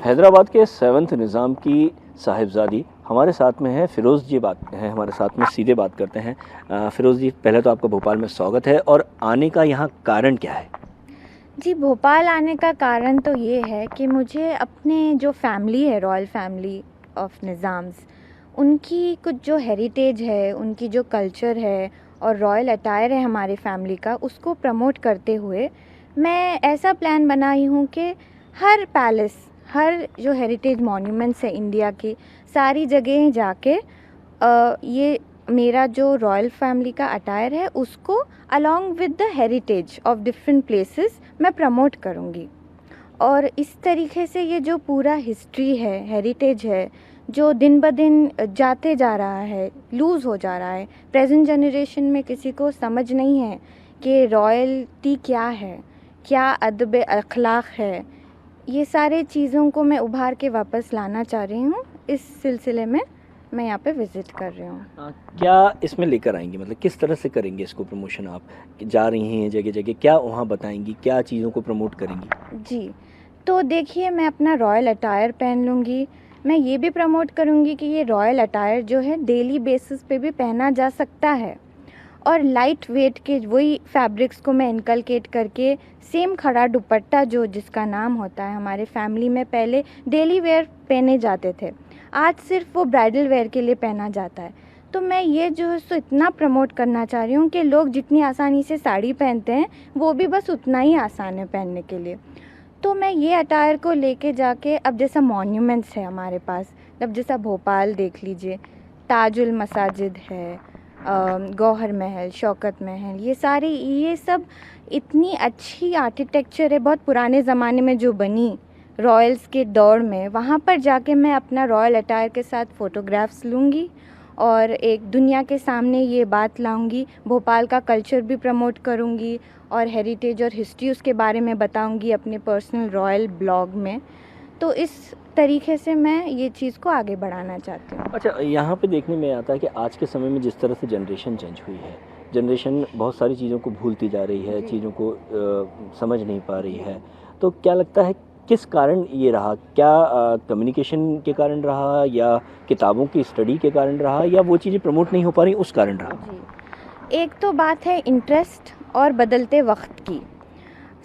हैदराबाद के 7th निज़ाम की साहिबजादी हमारे साथ में है। फ़िरोज़ जी बात है हमारे साथ में, सीधे बात करते हैं। फ़िरोज़ जी, पहले तो आपका भोपाल में स्वागत है, और आने का यहाँ कारण क्या है? जी, भोपाल आने का कारण तो ये है कि मुझे अपने जो फैमिली है, रॉयल फैमिली ऑफ निज़ाम्स, उनकी कुछ जो हेरिटेज है, उनकी जो कल्चर है और रॉयल अटायर है हमारी फैमिली का, उसको प्रमोट करते हुए मैं ऐसा प्लान बनाई हूँ कि हर पैलेस, हर जो हेरिटेज मॉन्यूमेंट्स है इंडिया की, सारी जगहें जाके ये मेरा जो रॉयल फैमिली का अटायर है उसको along with the heritage of different places मैं प्रमोट करूँगी। और इस तरीके से ये जो पूरा हिस्ट्री है, हेरिटेज है, जो दिन ब दिन जाते जा रहा है, लूज़ हो जा रहा है, प्रेजेंट जनरेशन में किसी को समझ नहीं है कि रॉयल्टी क्या है, क्या अदब अखलाक है, ये सारे चीज़ों को मैं उभार के वापस लाना चाह रही हूँ। इस सिलसिले में मैं यहाँ पे विज़िट कर रही हूँ। क्या इसमें लेकर आएंगी, मतलब किस तरह से करेंगे इसको प्रमोशन? आप जा रही हैं जगह जगह, क्या वहाँ बताएंगी, क्या चीज़ों को प्रमोट करेंगी? जी, तो देखिए, मैं अपना रॉयल अटायर पहन लूँगी। मैं ये भी प्रमोट करूँगी कि ये रॉयल अटायर जो है डेली बेसिस पे भी पहना जा सकता है, और लाइट वेट के वही फैब्रिक्स को मैं इनकलकेट करके सेम खड़ा दुपट्टा जो जिसका नाम होता है, हमारे फैमिली में पहले डेली वेयर पहने जाते थे, आज सिर्फ वो ब्राइडल वेयर के लिए पहना जाता है। तो मैं ये जो है सो इतना प्रमोट करना चाह रही हूँ कि लोग जितनी आसानी से साड़ी पहनते हैं वो भी बस उतना ही आसान है पहनने के लिए। तो मैं ये अटायर को लेके जाके, अब जैसा मॉन्यूमेंट्स है हमारे पास, अब जैसा भोपाल देख लीजिए, ताजुल मसाजिद है, गौहर महल, शौकत महल, ये सब इतनी अच्छी आर्किटेक्चर है, बहुत पुराने ज़माने में जो बनी रॉयल्स के दौर में, वहाँ पर जाके मैं अपना रॉयल अटायर के साथ फ़ोटोग्राफ्स लूँगी और एक दुनिया के सामने ये बात लाऊंगी, भोपाल का कल्चर भी प्रमोट करूंगी और हेरिटेज और हिस्ट्री उसके बारे में बताऊंगी अपने पर्सनल रॉयल ब्लॉग में। तो इस तरीके से मैं ये चीज़ को आगे बढ़ाना चाहती हूँ। अच्छा, यहाँ पे देखने में आता है कि आज के समय में जिस तरह से जनरेशन चेंज हुई है, जनरेशन बहुत सारी चीज़ों को भूलती जा रही है, चीज़ों को समझ नहीं पा रही है, तो क्या लगता है किस कारण ये रहा? क्या कम्युनिकेशन के कारण रहा, या किताबों की स्टडी के कारण रहा, या वो चीज़ें प्रमोट नहीं हो पा रही उस कारण रहा? जी, एक तो बात है इंटरेस्ट और बदलते वक्त की।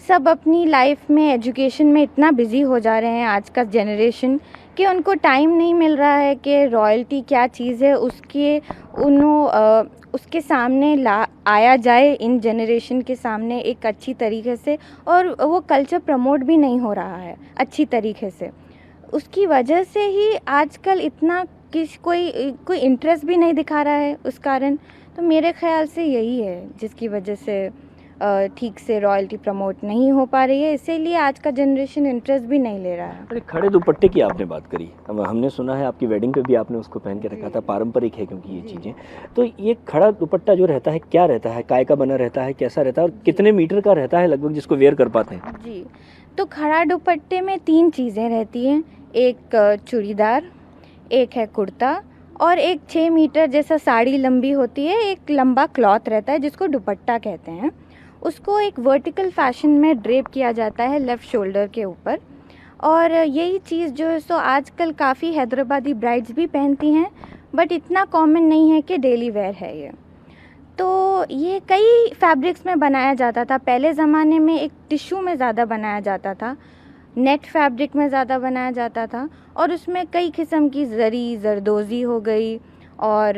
सब अपनी लाइफ में, एजुकेशन में इतना बिज़ी हो जा रहे हैं आज का जनरेशन कि उनको टाइम नहीं मिल रहा है कि रॉयल्टी क्या चीज़ है उसके सामने ला आया जाए, इन जनरेशन के सामने एक अच्छी तरीके से, और वो कल्चर प्रमोट भी नहीं हो रहा है अच्छी तरीके से। उसकी वजह से ही आजकल इतना कोई इंटरेस्ट भी नहीं दिखा रहा है उस कारण। तो मेरे ख्याल से यही है जिसकी वजह से ठीक से रॉयल्टी प्रमोट नहीं हो पा रही है, इसीलिए आज का जनरेशन इंटरेस्ट भी नहीं ले रहा है। अरे, खड़े दुपट्टे की आपने बात करी, अब हमने सुना है आपकी वेडिंग पे भी आपने उसको पहन के रखा था, पारंपरिक है क्योंकि ये चीज़ें। तो ये खड़ा दुपट्टा जो रहता है, क्या रहता है, काय का बना रहता है, कैसा रहता है, और कितने मीटर का रहता है लगभग जिसको वेयर कर पाते हैं? जी, तो खड़ा दुपट्टे में 3 चीज़ें रहती हैं, एक चूड़ीदार, एक है कुर्ता, और एक 6 मीटर जैसा साड़ी लंबी होती है, एक लंबा क्लॉथ रहता है जिसको दुपट्टा कहते हैं। उसको एक वर्टिकल फैशन में ड्रेप किया जाता है लेफ़्ट शोल्डर के ऊपर, और यही चीज़ जो है सो आजकल काफ़ी हैदराबादी ब्राइड्स भी पहनती हैं, बट इतना कॉमन नहीं है कि डेली वेयर है ये। तो ये कई फैब्रिक्स में बनाया जाता था, पहले ज़माने में एक टिश्यू में ज़्यादा बनाया जाता था, नेट फैब्रिक में ज़्यादा बनाया जाता था, और उसमें कई किस्म की जरी, जरदोज़ी हो गई, और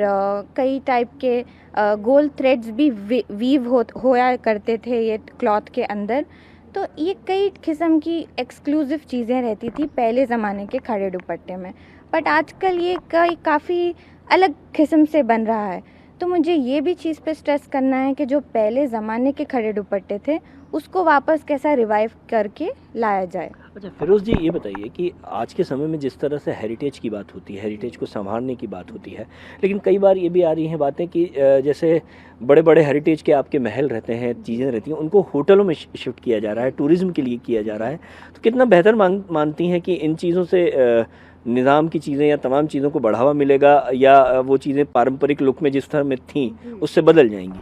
कई टाइप के गोल्ड थ्रेड्स भी वीव होया करते थे ये क्लॉथ के अंदर। तो ये कई किस्म की एक्सक्लूसिव चीज़ें रहती थी पहले ज़माने के खड़े दुपट्टे में, बट आजकल ये काफ़ी अलग किस्म से बन रहा है। तो मुझे ये भी चीज़ पे स्ट्रेस करना है कि जो पहले ज़माने के खड़े दुपट्टे थे उसको वापस कैसा रिवाइव करके लाया जाए। अच्छा फ़िरोज़ जी, ये बताइए कि आज के समय में जिस तरह से हेरिटेज की बात होती है, हेरिटेज को संभालने की बात होती है, लेकिन कई बार ये भी आ रही हैं बातें कि जैसे बड़े बड़े हेरिटेज के आपके महल रहते हैं, चीज़ें रहती हैं, उनको होटलों में शिफ्ट किया जा रहा है, टूरिज़्म के लिए किया जा रहा है। तो कितना बेहतर मानती हैं कि इन चीज़ों से निज़ाम की चीज़ें या तमाम चीज़ों को बढ़ावा मिलेगा, या वो चीज़ें पारंपरिक लुक में जिस तरह में थीं उससे बदल जाएंगी?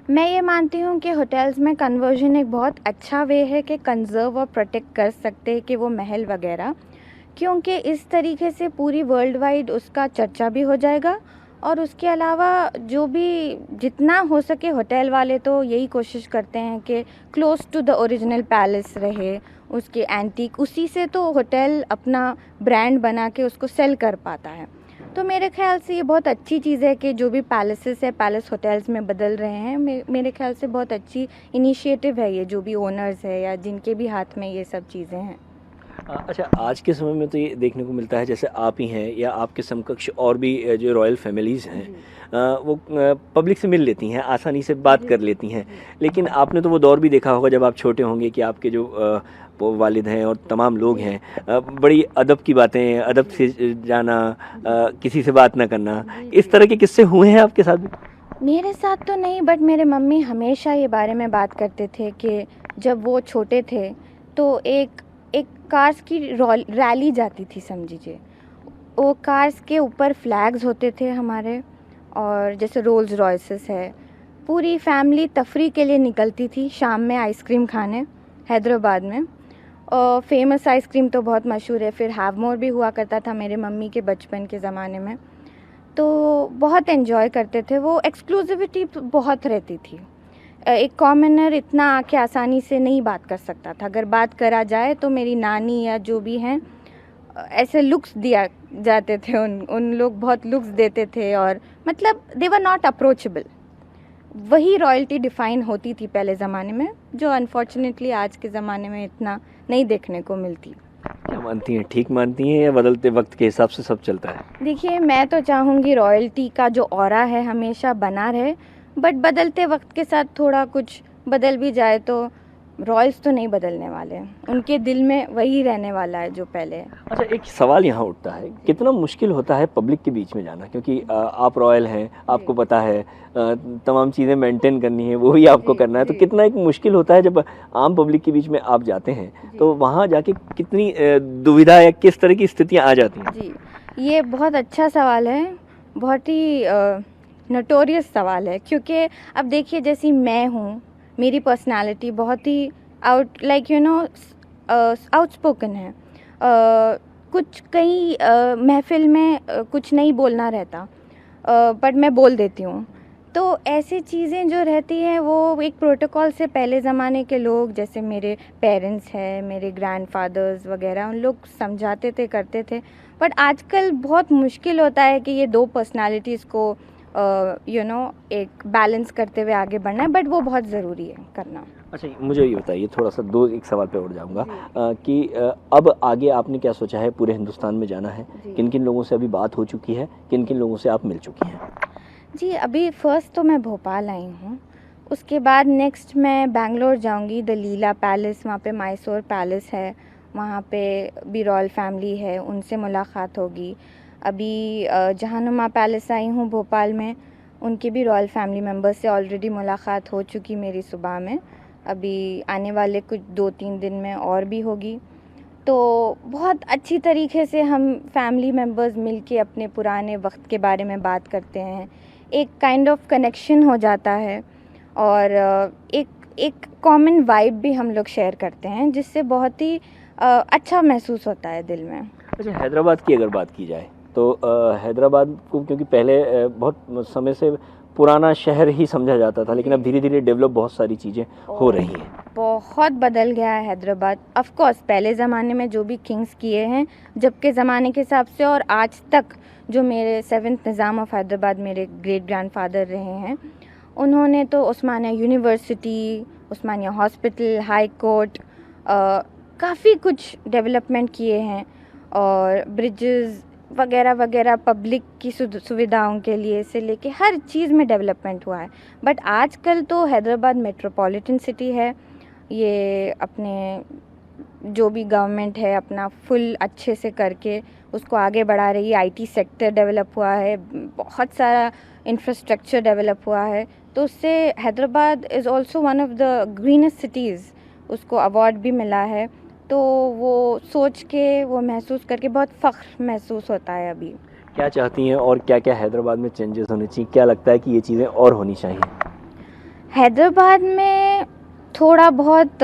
मैं ये मानती हूँ कि होटल्स में कन्वर्जन एक बहुत अच्छा वे है कि कंजर्व और प्रोटेक्ट कर सकते हैं कि वो महल वगैरह, क्योंकि इस तरीके से पूरी वर्ल्ड वाइड उसका चर्चा भी हो जाएगा। और उसके अलावा जो भी जितना हो सके होटल वाले तो यही कोशिश करते हैं कि close to the original palace रहे, उसके एंटीक, उसी से तो होटल अपना ब्रांड बना के उसको सेल कर पाता है। तो मेरे ख्याल से ये बहुत अच्छी चीज़ है कि जो भी पैलेसेस है पैलेस होटल्स में बदल रहे हैं। मेरे ख्याल से बहुत अच्छी इनिशिएटिव है ये, जो भी ओनर्स है या जिनके भी हाथ में ये सब चीज़ें हैं। अच्छा, आज के समय में तो ये देखने को मिलता है जैसे आप ही हैं या आपके समकक्ष और भी जो रॉयल फैमिलीज़ हैं वो पब्लिक से मिल लेती हैं, आसानी से बात कर लेती हैं। लेकिन आपने तो वो दौर भी देखा होगा जब आप छोटे होंगे कि आपके जो वो वालिद हैं और तमाम लोग हैं बड़ी अदब की बातें, अदब से जाना, किसी से बात ना करना, इस तरह के किस्से हुए हैं आपके साथ भी? मेरे साथ तो नहीं, बट मेरे मम्मी हमेशा ये बारे में बात करते थे कि जब वो छोटे थे तो एक कार्स की रैली जाती थी समझिए। वो कार्स के ऊपर फ्लैग्स होते थे हमारे, और जैसे रोल्स रॉयसेस है, पूरी फैमिली तफरी के लिए निकलती थी शाम में आइसक्रीम खाने हैदराबाद में। और फेमस आइसक्रीम तो बहुत मशहूर है, फिर हैवमोर भी हुआ करता था मेरे मम्मी के बचपन के ज़माने में। तो बहुत एंजॉय करते थे वो, एक्सक्लूसिविटी बहुत रहती थी। एक कॉमनर इतना आके आसानी से नहीं बात कर सकता था। अगर बात करा जाए तो मेरी नानी या जो भी हैं ऐसे लुक्स दिया जाते थे, उन लोग बहुत लुक्स देते थे, और मतलब दे वर नॉट अप्रोचेबल। वही रॉयल्टी डिफ़ाइन होती थी पहले ज़माने में, जो अनफॉर्चुनेटली आज के ज़माने में इतना नहीं देखने को मिलती। क्या मानती हैं, ठीक मानती हैं या बदलते वक्त के हिसाब से सब चलता है? देखिए, मैं तो चाहूँगी रॉयल्टी का जो ऑरा है हमेशा बना रहे, बट बदलते वक्त के साथ थोड़ा कुछ बदल भी जाए तो रॉयल्स तो नहीं बदलने वाले, उनके दिल में वही रहने वाला है जो पहले है। अच्छा, एक सवाल यहाँ उठता है, कितना मुश्किल होता है पब्लिक के बीच में जाना, क्योंकि आप रॉयल हैं, आपको पता है तमाम चीज़ें मेंटेन करनी है, वो ही आपको करना है, तो कितना एक मुश्किल होता है जब आम पब्लिक के बीच में आप जाते हैं, तो वहाँ जाके कितनी दुविधा या किस तरह की स्थितियाँ आ जाती हैं? जी, ये बहुत अच्छा सवाल है, बहुत ही नोटोरियस सवाल है। क्योंकि अब देखिए, जैसी मैं हूँ, मेरी पर्सनालिटी बहुत ही आउटस्पोकन है। कुछ कई महफिल में कुछ नहीं बोलना रहता, बट मैं बोल देती हूँ। तो ऐसी चीज़ें जो रहती हैं वो एक प्रोटोकॉल से पहले ज़माने के लोग, जैसे मेरे पेरेंट्स हैं, मेरे ग्रैंडफादर्स वगैरह, उन लोग समझाते थे, करते थे। बट आजकल बहुत मुश्किल होता है कि ये दो पर्सनालिटीज़ को एक बैलेंस करते हुए आगे बढ़ना है, बट वो बहुत ज़रूरी है करना। अच्छा, मुझे ये बताइए, थोड़ा सा एक सवाल पे और जाऊंगा कि अब आगे आपने क्या सोचा है? पूरे हिंदुस्तान में जाना है, किन किन लोगों से अभी बात हो चुकी है, किन किन लोगों से आप मिल चुकी हैं? जी, अभी फ़र्स्ट तो मैं भोपाल आई हूँ, उसके बाद नेक्स्ट मैं बेंगलोर जाऊँगी, द लीला पैलेस, वहाँ पे मैसूर पैलेस है, वहाँ पे भी रॉयल फैमिली है, उनसे मुलाकात होगी। अभी जहानुमा पैलेस आई हूँ भोपाल में, उनके भी रॉयल फैमिली मेम्बर्स से ऑलरेडी मुलाकात हो चुकी मेरी सुबह में। अभी आने वाले कुछ 2-3 दिन में और भी होगी। तो बहुत अच्छी तरीके से हम फैमिली मेम्बर्स मिलके अपने पुराने वक्त के बारे में बात करते हैं, एक काइंड ऑफ कनेक्शन हो जाता है, और एक कॉमन वाइब भी हम लोग शेयर करते हैं, जिससे बहुत ही अच्छा महसूस होता है दिल में। अच्छा, हैदराबाद की अगर बात की जाए तो हैदराबाद को क्योंकि पहले बहुत समय से पुराना शहर ही समझा जाता था, लेकिन अब धीरे धीरे डेवलप बहुत सारी चीज़ें हो रही हैं। बहुत बदल गया है हैदराबाद। ऑफ कोर्स पहले ज़माने में जो भी किंग्स किए हैं जब के ज़माने के हिसाब से, और आज तक जो मेरे 7th निज़ाम ऑफ हैदराबाद मेरे ग्रेट ग्रैंडफादर रहे हैं, उन्होंने तो उस्मानिया यूनिवर्सिटी, उस्मानिया हॉस्पिटल, हाई कोर्ट, काफ़ी कुछ डेवलपमेंट किए हैं, और ब्रिजेस वगैरह वगैरह पब्लिक की सुविधाओं के लिए से लेके हर चीज़ में डेवलपमेंट हुआ है। बट आजकल तो हैदराबाद मेट्रोपॉलिटन सिटी है, ये अपने जो भी गवर्नमेंट है अपना फुल अच्छे से करके उसको आगे बढ़ा रही है। आईटी सेक्टर डेवलप हुआ है, बहुत सारा इंफ्रास्ट्रक्चर डेवलप हुआ है, तो उससे Hyderabad is also one of the greenest cities, उसको अवार्ड भी मिला है। तो वो सोच के, वो महसूस करके बहुत फ़ख्र महसूस होता है। अभी क्या चाहती हैं और क्या क्या हैदराबाद में चेंजेस होने चाहिए? क्या लगता है कि ये चीज़ें और होनी चाहिए? हैदराबाद में थोड़ा बहुत,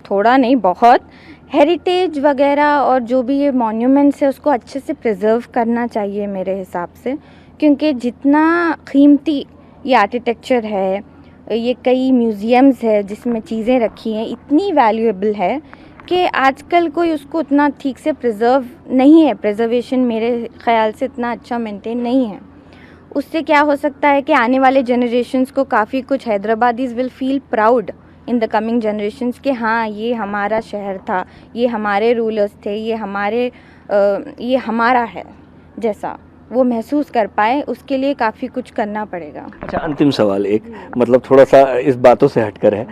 थोड़ा नहीं बहुत, हेरिटेज वगैरह और जो भी ये मॉन्यूमेंट्स है उसको अच्छे से प्रिजर्व करना चाहिए मेरे हिसाब से, क्योंकि जितना कीमती ये आर्किटेक्चर है, ये कई म्यूज़ियम्स है जिसमें चीज़ें रखी हैं, इतनी वैल्यूएबल है कि आजकल कोई उसको उतना ठीक से प्रिजर्व नहीं है, प्रिजर्वेशन मेरे ख़्याल से इतना अच्छा मेंटेन नहीं है। उससे क्या हो सकता है कि आने वाले जनरेशन्स को काफ़ी कुछ, Hyderabadis will feel proud in the coming generations कि हाँ ये हमारा शहर था, ये हमारे रूलर्स थे, ये हमारा है, जैसा वो महसूस कर पाए, उसके लिए काफ़ी कुछ करना पड़ेगा। अच्छा, अंतिम सवाल एक, मतलब थोड़ा सा इस बातों से हटकर है,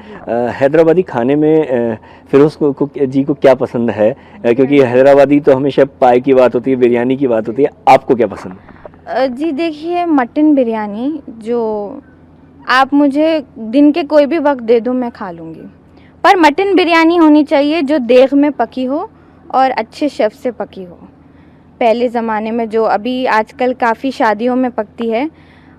हैदराबादी खाने में फिरोज़ जी को क्या पसंद है? क्योंकि हैदराबादी तो हमेशा पाए की बात होती है, बिरयानी की बात होती है, आपको क्या पसंद है? जी देखिए, मटन बिरयानी जो आप मुझे दिन के कोई भी वक्त दे दो मैं खा लूँगी, पर मटन बिरयानी होनी चाहिए जो देग में पकी हो और अच्छे शेफ़ से पकी हो। पहले ज़माने में जो अभी आजकल काफ़ी शादियों में पकती है,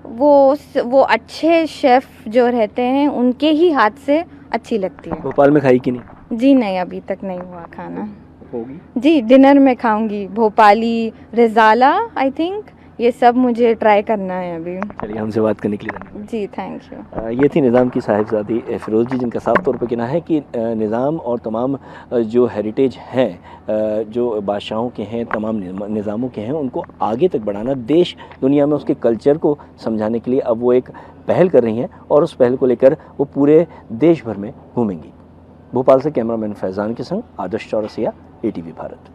वो अच्छे शेफ़ जो रहते हैं उनके ही हाथ से अच्छी लगती है। भोपाल में खाई कि नहीं? जी नहीं, अभी तक नहीं हुआ खाना। होगी? जी, डिनर में खाऊंगी, भोपाली, रिज़ाला, आई थिंक ये सब मुझे ट्राई करना है अभी। चलिए, हमसे बात करने के लिए धन्यवाद। जी, थैंक यू। ये थी निज़ाम की साहिबजादी फिरोज़ जी, जिनका साफ तौर पर कहना है कि निज़ाम और तमाम जो हेरिटेज हैं, जो बादशाहों के हैं, तमाम निज़ामों के हैं, उनको आगे तक बढ़ाना, देश दुनिया में उसके कल्चर को समझाने के लिए अब वो एक पहल कर रही हैं और उस पहल को लेकर वो पूरे देश भर में घूमेंगी। भोपाल से कैमरामैन फैज़ान के संग आदर्श चौरसिया, ATV भारत।